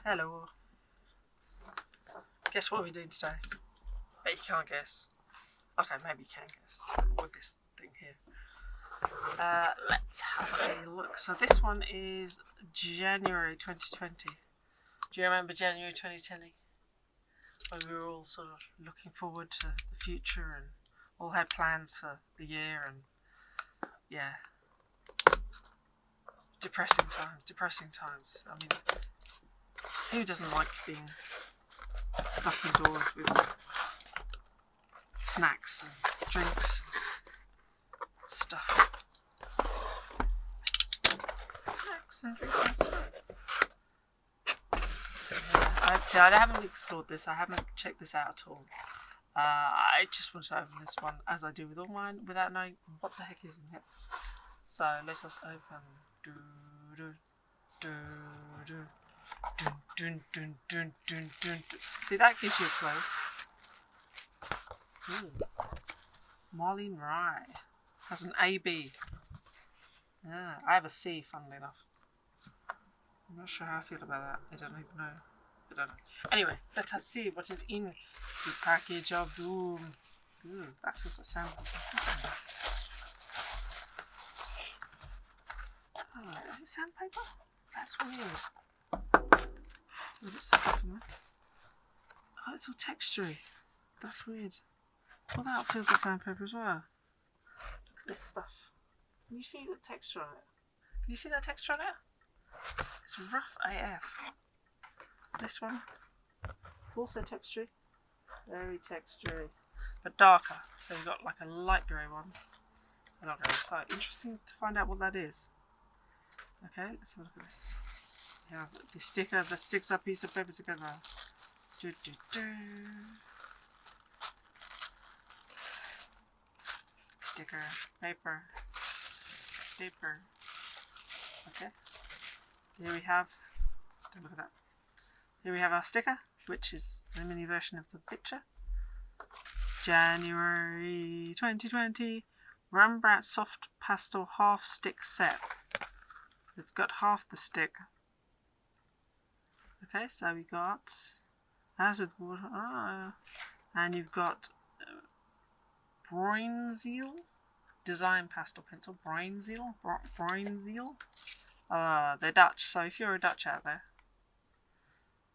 Hello. Guess what we're doing today? Bet you can't guess. Okay, maybe you can guess with this thing here. Let's have a look. So this one is January 2020. Do you remember January 2020? When we were all sort of looking forward to the future and all had plans for the year and yeah. Depressing times. I mean, who doesn't like being stuck indoors with snacks and drinks and stuff? Snacks and drinks and stuff. So, I haven't explored this. I haven't checked this out at all. I just want to open this one as I do with all mine without knowing what the heck is in it. So let us open. See, that gives you a clue. Marlene Rye has an AB. Yeah, I have a C, funnily enough. I'm not sure how I feel about that. I don't even know. Anyway, let us see what is in the package of doom. Ooh, that feels like sandpaper. Oh, is it sandpaper? That's weird. What's the stuff in there? Oh, it's all textury. That's weird. Well, that feels like sandpaper as well. Look at this stuff. Can you see the texture on it? Can you see that texture on it? It's rough AF. This one, also textury. Very textury. But darker. So you've got like a light grey one. So interesting to find out what that is. Okay, let's have a look at this. You have the sticker that sticks that piece of paper together. Sticker, paper. Okay. Here we have, don't look at that. Here we have our sticker, which is a mini version of the picture. January 2020, Rembrandt Soft Pastel Half Stick Set. It's got half the stick. Okay, so we got, as with water, and you've got Bruinzeel Design Pastel Pencil. Bruinzeel. They're Dutch, so if you're a Dutch out there,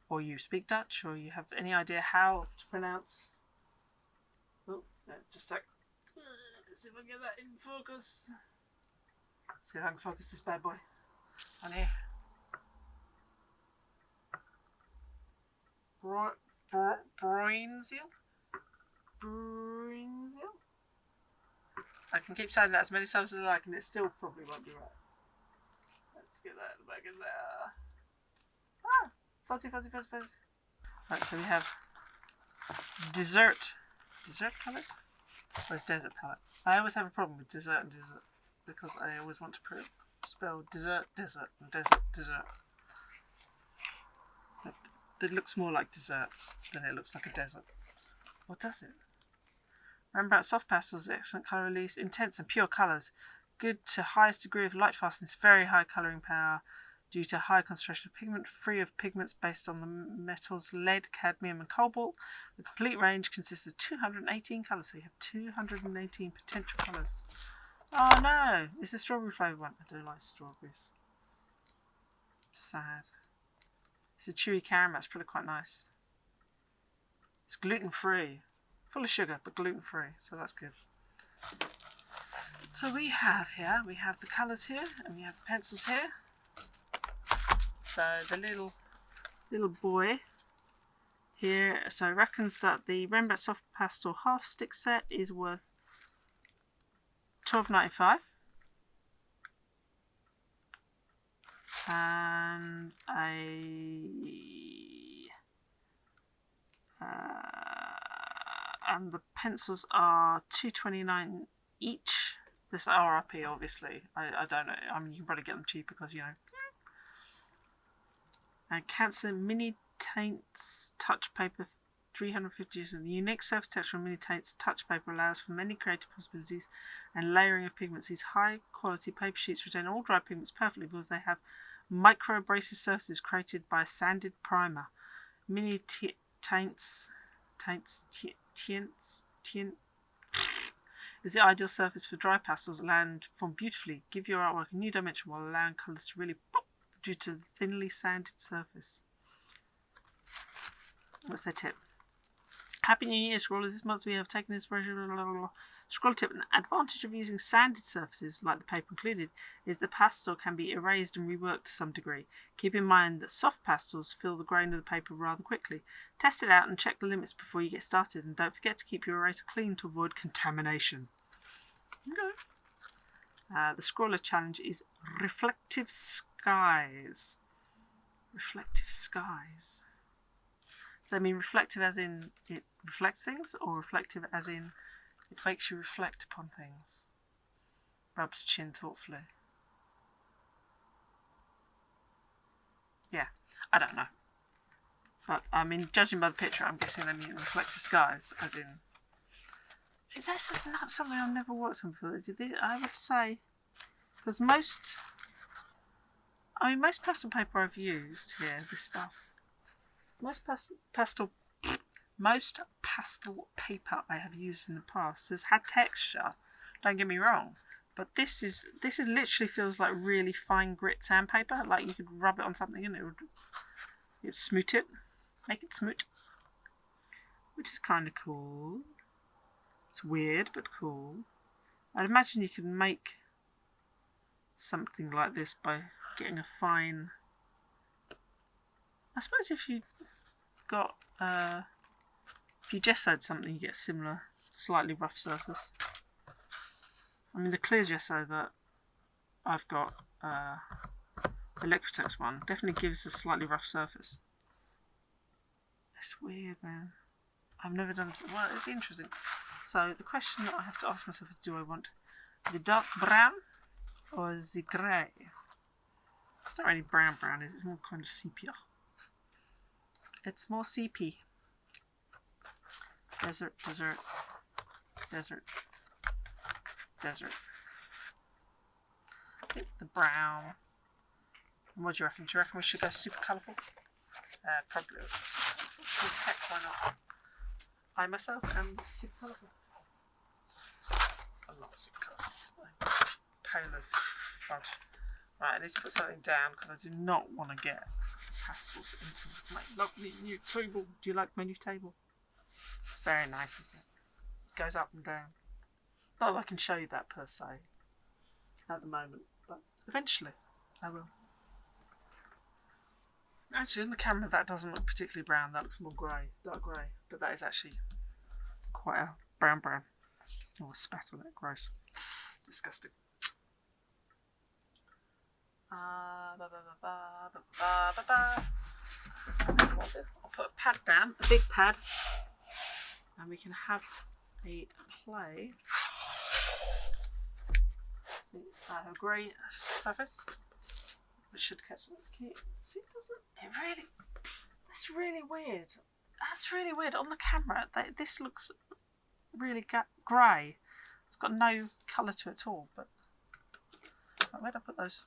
or you speak Dutch, or you have any idea how to pronounce... Oh, no, just a sec. Let's see if I can get that in focus. See if I can focus this bad boy on here. Bruinzeel? I can keep saying that as many times as I like, and it still probably won't be right. Let's get that back in there. Ah! Fuzzy. Right, so we have dessert palette? Or it's desert palette. I always have a problem with dessert and dessert because I always want to spell desert. It looks more like desserts than it looks like a desert. What does it? Rembrandt Soft Pastels, excellent colour release, intense and pure colours, good to highest degree of light fastness, very high colouring power due to high concentration of pigment, free of pigments based on the metals lead, cadmium and cobalt. The complete range consists of 218 colours, so you have 218 potential colours. Oh no, it's a strawberry flavoured one. I don't like strawberries. Sad. It's a chewy caramel, it's probably quite nice. It's gluten free. Full of sugar, but gluten free, so that's good. So we have the colours here, and we have the pencils here. So the little boy here, so reckons that the Rembrandt Soft Pastel Half Stick Set is worth $12.95. And the pencils are $2.29 each. This RRP, obviously. I don't know. I mean, you can probably get them cheaper because, you know. And Cancer Mini Taints Touch Paper 350 years. The unique surface texture on mini touch paper allows for many creative possibilities and layering of pigments. These high quality paper sheets retain all dry pigments perfectly because they have micro abrasive surfaces created by a sanded primer. Mini tints is the ideal surface for dry pastels that land form beautifully. Give your artwork a new dimension while allowing colours to really pop due to the thinly sanded surface. What's their tip? Happy New Year, Scrawlers. This month we have taken inspiration. Scroll tip. An advantage of using sanded surfaces, like the paper included, is the pastel can be erased and reworked to some degree. Keep in mind that soft pastels fill the grain of the paper rather quickly. Test it out and check the limits before you get started, and don't forget to keep your eraser clean to avoid contamination. Okay. The Scrawler challenge is reflective skies. Reflective skies. Does that mean reflective as in it reflects things, or reflective as in it makes you reflect upon things? Rubs chin thoughtfully. Yeah, I don't know. But, I mean, judging by the picture, I'm guessing they mean reflective skies, as in... See, this is not something I've never worked on before. I would say... Because most pastel paper I've used here, this stuff, most pastel paper I have used in the past has had texture. Don't get me wrong, but this literally feels like really fine grit sandpaper. Like you could rub it on something and it'd smoot it, make it smoot, which is kind of cool. It's weird but cool. I'd imagine you could make something like this by getting a fine. I suppose if you got if you gessoed something, you get a similar, slightly rough surface. I mean, the clear gesso that I've got, the Liquitex one, definitely gives a slightly rough surface. It's weird, man. I've never done it. Well, it's interesting. So the question that I have to ask myself is, do I want the dark brown or the grey? It's not really brown, is it? It's more kind of sepia. It's more sepia. Desert. I think the brown. And what do you reckon? Do you reckon we should go super colourful? Probably. Heck, why not? I myself am super colourful. I'm not super colourful. Pale as fudge. Right, I need to put something down because I do not want to get pastels into my lovely new table. Do you like my new table? It's very nice, isn't it? It goes up and down. Not that I can show you that per se at the moment, but eventually I will. Actually, in the camera that doesn't look particularly brown. That looks more grey, dark grey. But that is actually quite a brown. Oh, I spat on it. Gross. Disgusting. I'll put a pad down, a big pad, and we can have a play. A grey surface, which should catch that. See, it doesn't. It really. That's really weird. That's really weird on the camera. This looks really grey. It's got no colour to it at all. But where'd I put those?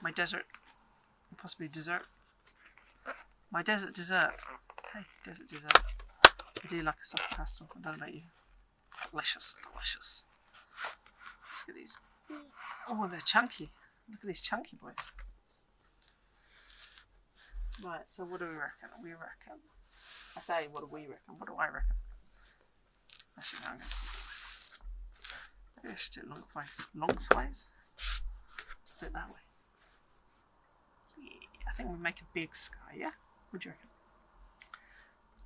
My desert, possibly dessert. My desert dessert. Hey, desert dessert. I do like a soft pastel. I don't know about you. Delicious. Let's get these. Oh, they're chunky. Look at these chunky boys. Right, so what do we reckon? I say, what do we reckon? What do I reckon? Actually, no, I'm going to maybe I should do it lengthwise. Do it that way. Yeah, I think we'll make a big sky, yeah? What do you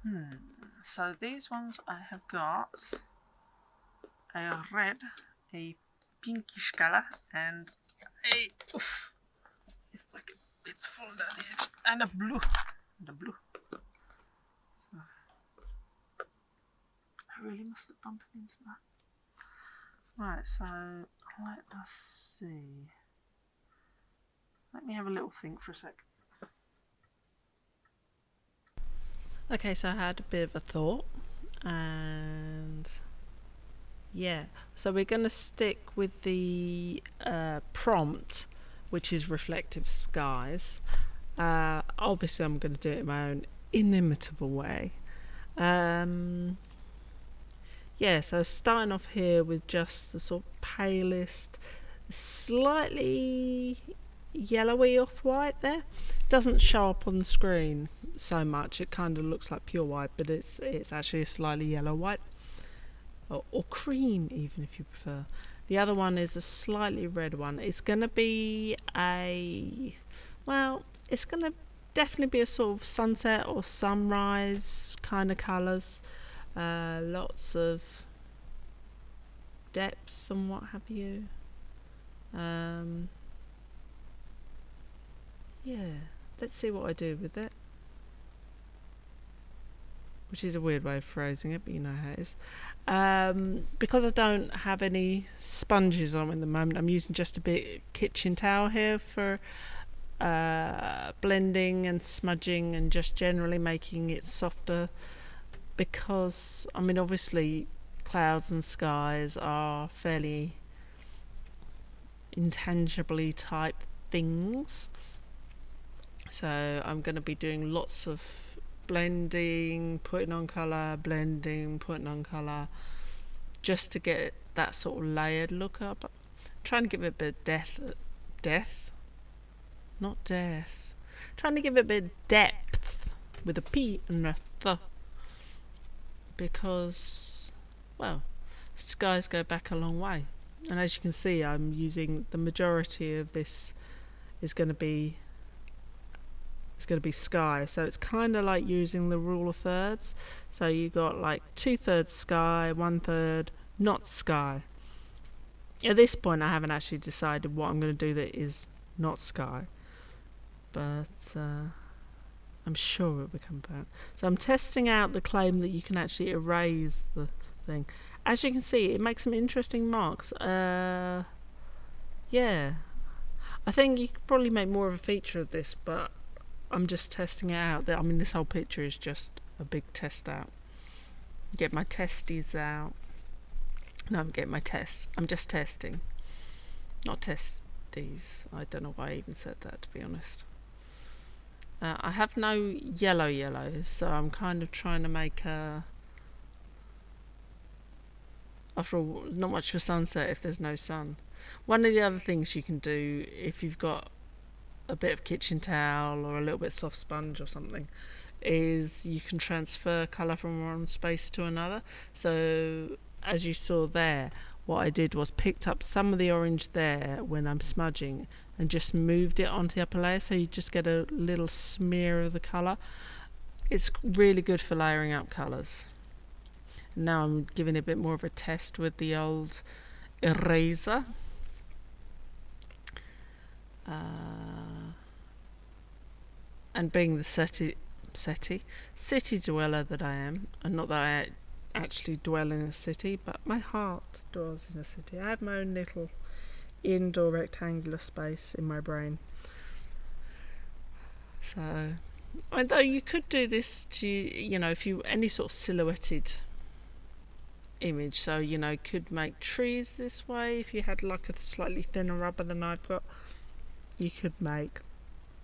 reckon? So these ones I have got a red, a pinkish colour, and it's fallen down the edge, and a blue. So I really must have bumped into that. Right, so let us see. Let me have a little think for a sec. Okay, so I had a bit of a thought, and yeah, so we're going to stick with the prompt, which is reflective skies. Obviously I'm going to do it in my own inimitable way. Yeah, so starting off here with just the sort of palest, slightly yellowy off-white there. Doesn't show up on the screen so much. It kind of looks like pure white, but it's actually a slightly yellow white, or cream even if you prefer. The other one is a slightly red one. It's going to be it's going to definitely be a sort of sunset or sunrise kind of colours. Lots of depth and what have you. Yeah, let's see what I do with it. Which is a weird way of phrasing it, but you know how it is. Because I don't have any sponges on at the moment, I'm using just a bit kitchen towel here for blending and smudging and just generally making it softer. Because, I mean, obviously clouds and skies are fairly intangibly type things. So I'm going to be doing lots of blending, putting on colour, blending, putting on colour, just to get that sort of layered look up. Trying to give it a bit of trying to give it a bit of depth with a P and a th, because, well, skies go back a long way, and as you can see, I'm using the majority of this is going to be sky, so it's kind of like using the rule of thirds. So you got like 2/3 sky, 1/3 not sky. At this point I haven't actually decided what I'm going to do that is not sky, but I'm sure it will come back. So I'm testing out the claim that you can actually erase the thing. As you can see, it makes some interesting marks. Yeah, I think you could probably make more of a feature of this, but I'm just testing it out. I mean, this whole picture is just a big test out. Get my testes out. No, I'm getting my tests. I'm just testing. Not testes. I don't know why I even said that, to be honest. I have no yellow, so I'm kind of trying to make a... After all, not much for sunset if there's no sun. One of the other things you can do if you've got a bit of kitchen towel or a little bit of soft sponge or something is you can transfer colour from one space to another. So as you saw there, what I did was picked up some of the orange there when I'm smudging and just moved it onto the upper layer, so you just get a little smear of the colour. It's really good for layering up colours. Now I'm giving it a bit more of a test with the old eraser. And being the city dweller that I am, and not that I actually dwell in a city, but my heart dwells in a city. I have my own little indoor rectangular space in my brain. So, although you could do this to, you know, if you any sort of silhouetted image, so you know, could make trees this way. If you had like a slightly thinner rubber than I've got, you could make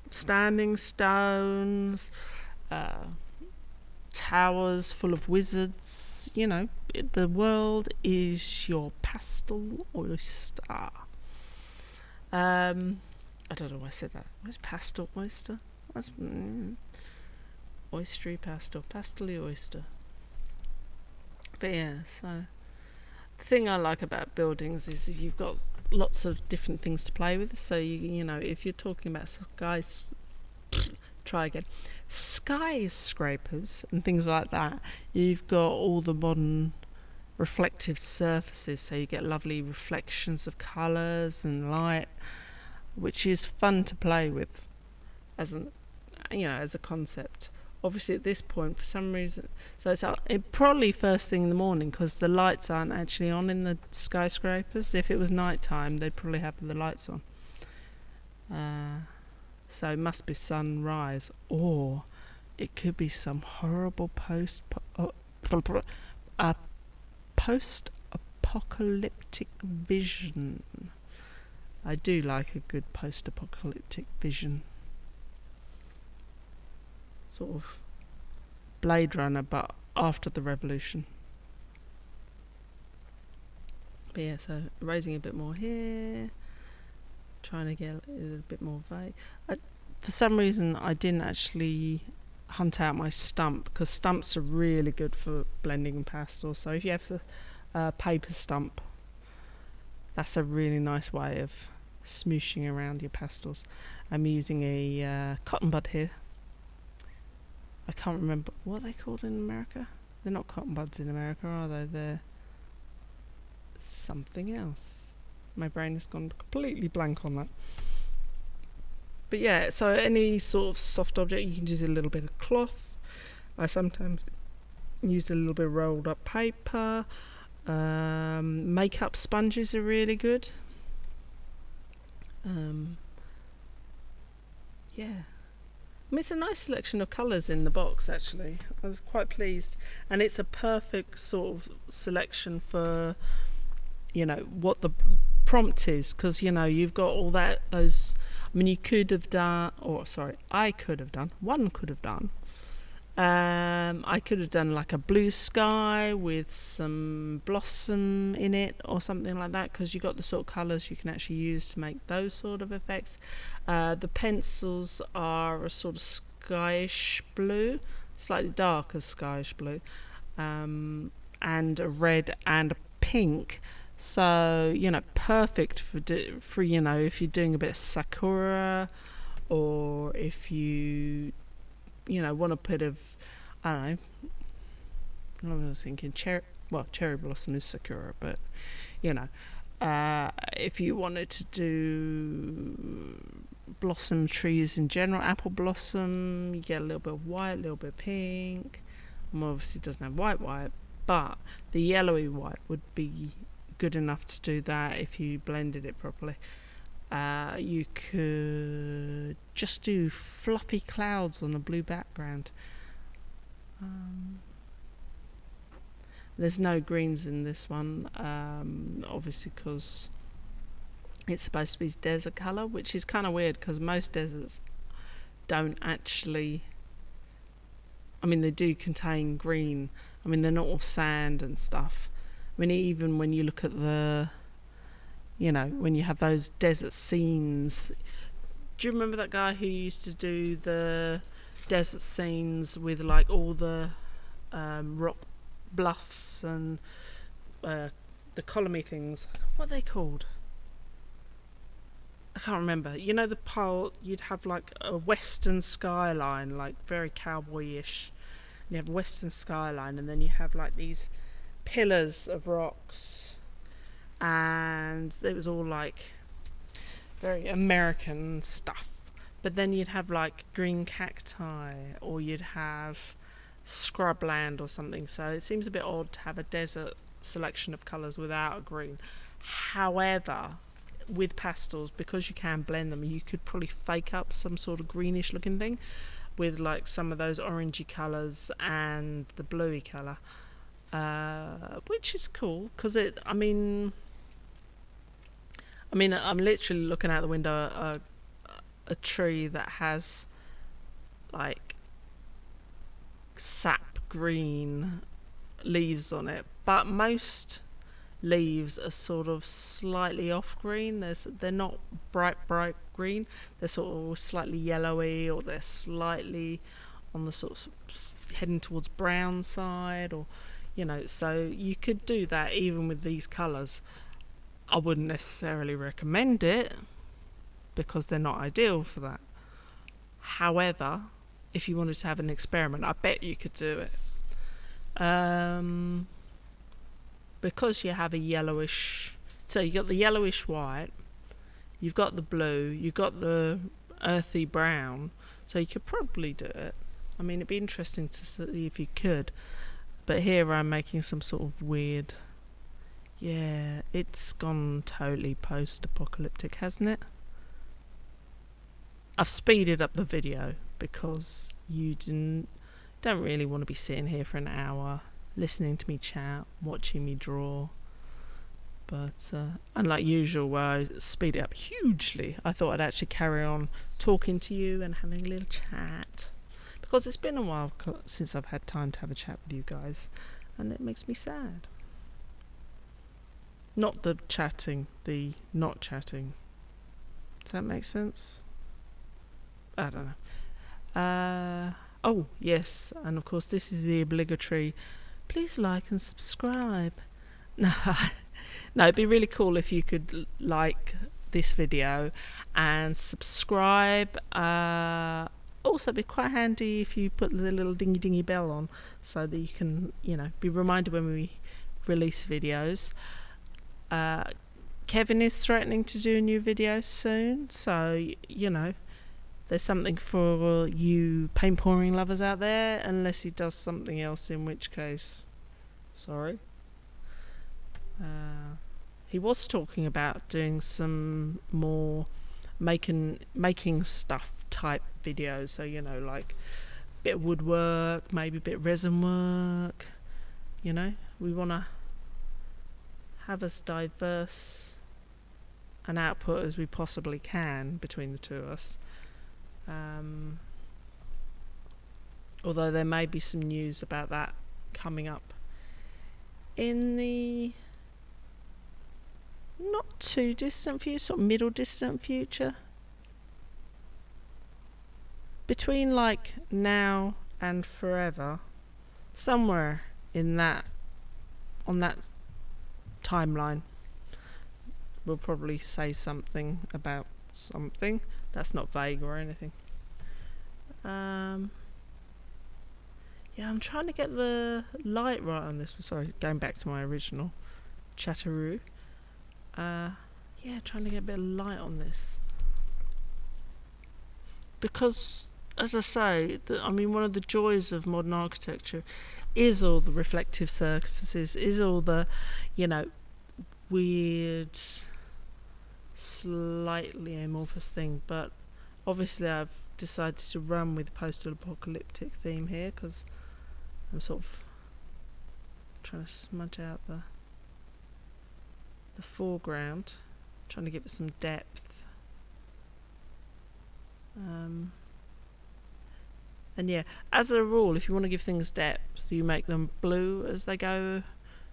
standing stones, towers full of wizards. You know, the world is your pastel oyster. I don't know why I said that. What's pastel oyster? What's oystery pastel, pastely oyster. But yeah, so the thing I like about buildings is you've got lots of different things to play with. So you know, if you're talking about skyscrapers and things like that, you've got all the modern reflective surfaces, so you get lovely reflections of colours and light, which is fun to play with as a concept. Obviously at this point, for some reason, so it's probably first thing in the morning, because the lights aren't actually on in the skyscrapers. If it was night time, they'd probably have the lights on. So it must be sunrise, or it could be some horrible post-apocalyptic vision. I do like a good post-apocalyptic vision. Sort of Blade Runner, but after the revolution. But yeah, so raising a bit more here, trying to get a little bit more vague. For some reason, I didn't actually hunt out my stump, because stumps are really good for blending in pastels. So if you have the paper stump, that's a really nice way of smooshing around your pastels. I'm using a cotton bud here. I can't remember what they're called in America. They're not cotton buds in America, are they? They're something else. My brain has gone completely blank on that. But yeah, so any sort of soft object, you can use a little bit of cloth. I sometimes use a little bit of rolled up paper. Makeup sponges are really good. Yeah. I mean, it's a nice selection of colours in the box, actually. I was quite pleased. And it's a perfect sort of selection for, you know, what the prompt is. Because, you know, you've got all those... I mean, you could have done... I could have done. One could have done. I could have done like a blue sky with some blossom in it or something like that, because you got the sort of colours you can actually use to make those sort of effects. The pencils are a sort of skyish blue, slightly darker skyish blue, and a red and a pink. So, you know, perfect for you know, if you're doing a bit of sakura, or if you know, want a bit of, I don't know, I was thinking cherry blossom is sakura, but, you know, if you wanted to do blossom trees in general, apple blossom, you get a little bit of white, a little bit of pink. Obviously it doesn't have white, but the yellowy white would be good enough to do that if you blended it properly. You could just do fluffy clouds on a blue background. There's no greens in this one, obviously, because it's supposed to be desert colour, which is kind of weird because most deserts don't actually... I mean, they do contain green. I mean, they're not all sand and stuff. I mean, even when you look at the... You know, when you have those desert scenes. Do you remember that guy who used to do the desert scenes with like all the rock bluffs and the columny things? What are they called? I can't remember. You know, the pole, you'd have like a western skyline, like very cowboyish. And you have a western skyline, and then you have like these pillars of rocks. And it was all like very American stuff, but then you'd have like green cacti, or you'd have scrubland or something. So it seems a bit odd to have a desert selection of colours without a green. However, with pastels, because you can blend them, you could probably fake up some sort of greenish looking thing with like some of those orangey colours and the bluey colour, which is cool because I'm literally looking out the window a tree that has like sap green leaves on it, but most leaves are sort of slightly off green. They're not bright green. They're sort of slightly yellowy, or they're slightly on the sort of heading towards brown side, or you know. So you could do that even with these colours. I wouldn't necessarily recommend it because they're not ideal for that. However, if you wanted to have an experiment, I bet you could do it. Because you have a yellowish... So you've got the yellowish white, you've got the blue, you've got the earthy brown, so you could probably do it. I mean, it'd be interesting to see if you could. But here I'm making some sort of weird... Yeah, it's gone totally post-apocalyptic, hasn't it? I've speeded up the video because you don't really want to be sitting here for an hour listening to me chat, watching me draw. But unlike usual, where I speed it up hugely, I thought I'd actually carry on talking to you and having a little chat, because it's been a while since I've had time to have a chat with you guys, and it makes me sad. Not the chatting, the not chatting. Does that make sense? I don't know. Oh, yes, and of course this is the obligatory, please like and subscribe. No, it'd be really cool if you could like this video and subscribe. Also, it'd be quite handy if you put the little dingy bell on, so that you can, be reminded when we release videos. Kevin is threatening to do a new video soon, so there's something for you paint pouring lovers out there, unless he does something else, in which case, sorry. He was talking about doing some more making stuff type videos, so like a bit of woodwork, maybe a bit of resin work. We want to have as diverse an output as we possibly can between the two of us. Although there may be some news about that coming up in the not too distant future, sort of middle distant future. Between like now and forever, somewhere in that, on that timeline, we'll probably say something about something that's not vague or anything. Yeah, I'm trying to get the light right on this one. Sorry, going back to my original Chattier. Yeah, trying to get a bit of light on this, because, as I say, one of the joys of modern architecture is all the reflective surfaces, is all the, weird, slightly amorphous thing. But obviously I've decided to run with the post-apocalyptic theme here, because I'm sort of trying to smudge out the foreground, trying to give it some depth. And yeah, as a rule, if you want to give things depth, you make them blue as they go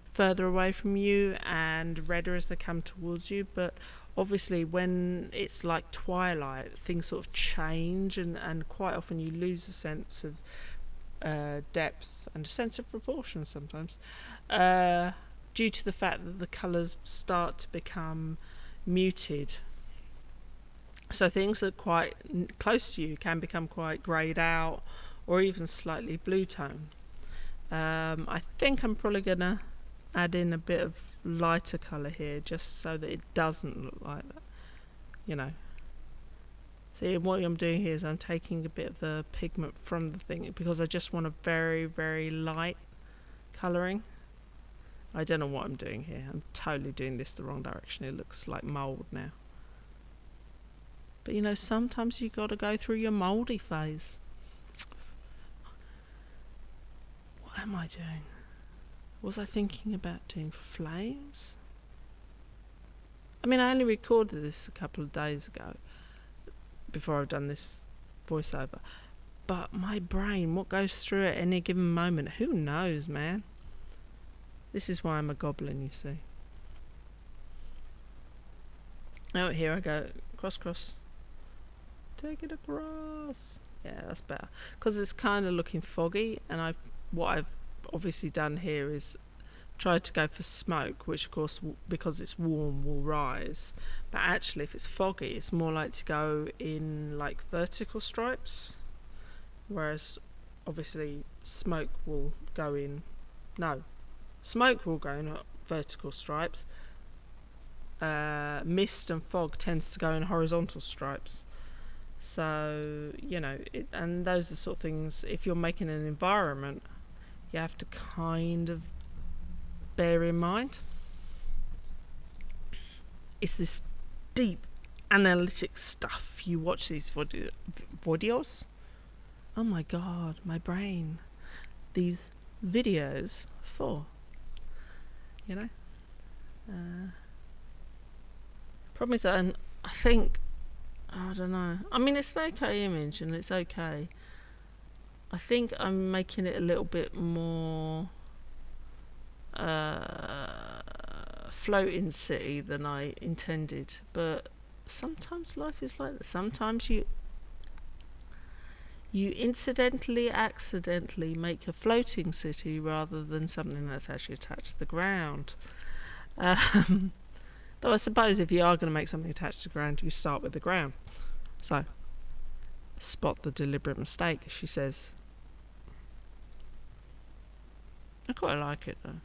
further away from you and redder as they come towards you. But obviously when it's like twilight, things sort of change, and quite often you lose a sense of depth and a sense of proportion sometimes, due to the fact that the colours start to become muted. So things that are quite close to you can become quite greyed out, or even slightly blue tone. I think I'm probably going to add in a bit of lighter colour here, just so that it doesn't look like that. See, what I'm doing here is I'm taking a bit of the pigment from the thing, because I just want a very, very light colouring. I don't know what I'm doing here. I'm totally doing this the wrong direction. It looks like mould now. But sometimes you got to go through your mouldy phase. What am I doing? Was I thinking about doing flames? I only recorded this a couple of days ago, before I've done this voiceover. But my brain, what goes through at any given moment, who knows, man? This is why I'm a goblin, you see. Oh, here I go. Cross. Take it across. Yeah, that's better. Because it's kind of looking foggy, and what I've obviously done here is tried to go for smoke, which of course, because it's warm, will rise. But actually, if it's foggy, it's more like to go in like vertical stripes, whereas obviously smoke will go in vertical stripes. Mist and fog tends to go in horizontal stripes. So, and those are the sort of things, if you're making an environment, you have to kind of bear in mind. It's this deep analytic stuff. You watch these videos, oh my god, my brain, these videos for, you know. Problem is that I think, I don't know, I mean it's an okay image and it's okay. I think I'm making it a little bit more floating city than I intended, but sometimes life is like that. Sometimes you incidentally, accidentally make a floating city rather than something that's actually attached to the ground. Though I suppose if you are going to make something attached to the ground, you start with the ground. So, spot the deliberate mistake, she says. I quite like it though.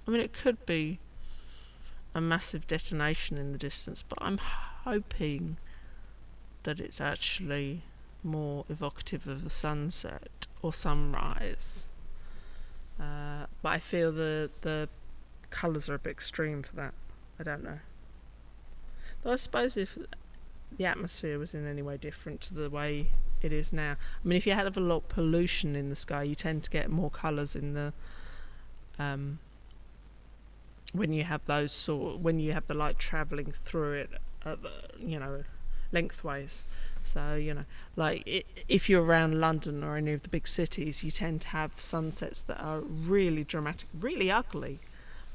I mean, it could be a massive detonation in the distance, but I'm hoping that it's actually more evocative of a sunset or sunrise. But I feel the colours are a bit extreme for that. I don't know. Though I suppose if the atmosphere was in any way different to the way it is now. I mean, if you had a lot of pollution in the sky, you tend to get more colours in the when you have when you have the light travelling through it, you know, lengthways. So, you know, like if you're around London or any of the big cities, you tend to have sunsets that are really dramatic, really ugly,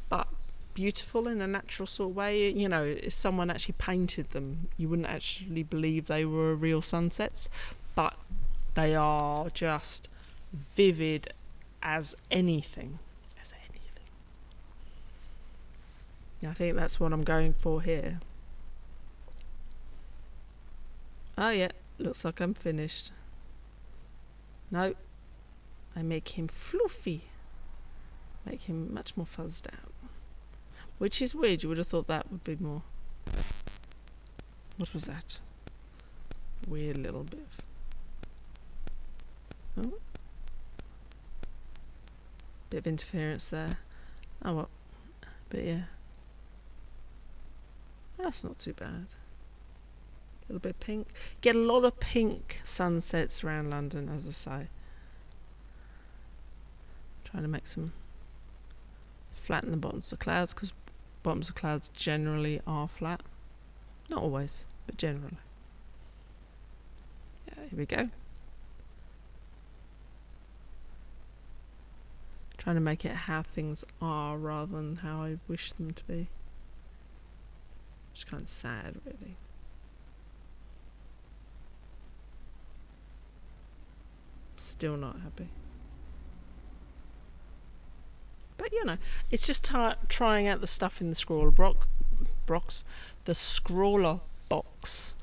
but beautiful in a natural sort of way. You know, if someone actually painted them, you wouldn't actually believe they were real sunsets, but they are just vivid as anything. I think that's what I'm going for here. Oh yeah, looks like I'm finished. No, I make him fluffy. Make him much more fuzzed out. Which is weird, you would have thought that would be more... What was that? Weird little bit. Oh. Bit of interference there. Oh well. But yeah. That's not too bad. A little bit of pink. Get a lot of pink sunsets around London, as I say. Trying to make some... flatten the bottoms of clouds, because bottoms of clouds generally are flat. Not always, but generally. Yeah, here we go. Trying to make it how things are rather than how I wish them to be. It's kind of sad, really. Still not happy. But you know, it's just trying out the stuff in the Scrawlr Box, the Scrawlr Box,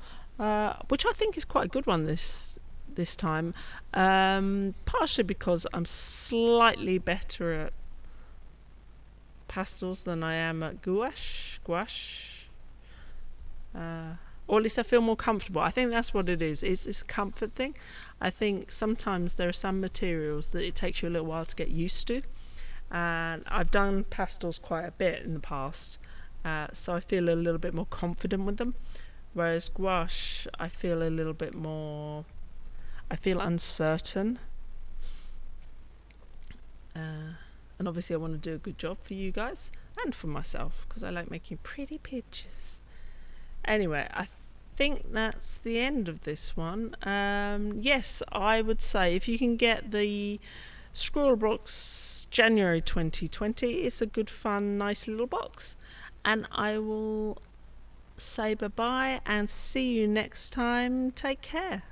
which I think is quite a good one this time. Partially because I'm slightly better at pastels than I am at gouache. Or at least I feel more comfortable. I think that's what it is. It's a comfort thing. I think sometimes there are some materials that it takes you a little while to get used to. And I've done pastels quite a bit in the past, so I feel a little bit more confident with them. Whereas gouache, I feel a little bit more... I feel uncertain. And obviously I want to do a good job for you guys and for myself, because I like making pretty pictures. Anyway, I think that's the end of this one. Yes, I would say if you can get the Scrawlr Box January 2020, it's a good, fun, nice little box. And I will say bye-bye and see you next time. Take care.